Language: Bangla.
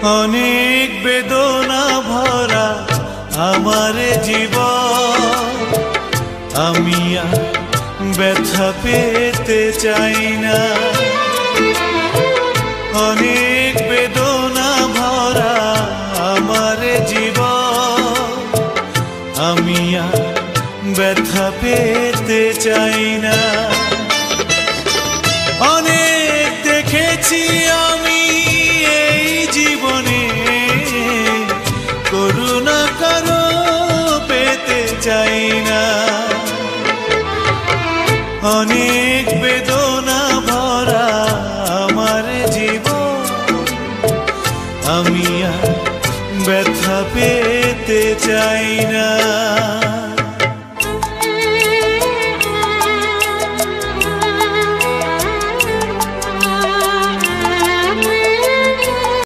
অনেক বেদনা ভরা আমার জীবন, আমি আর ব্যথা পেতে চাই না। অনেক বেদনা ভরা আমার জীবন, আমি আর ব্যথা পেতে চাই না। অনেক দেখেছি আমি এই জীবনে, করুণা কারো পেতে চাই না। অনেক বেদনা ভরা আমার জীবন, আমি আর ব্যথা পেতে চাই না।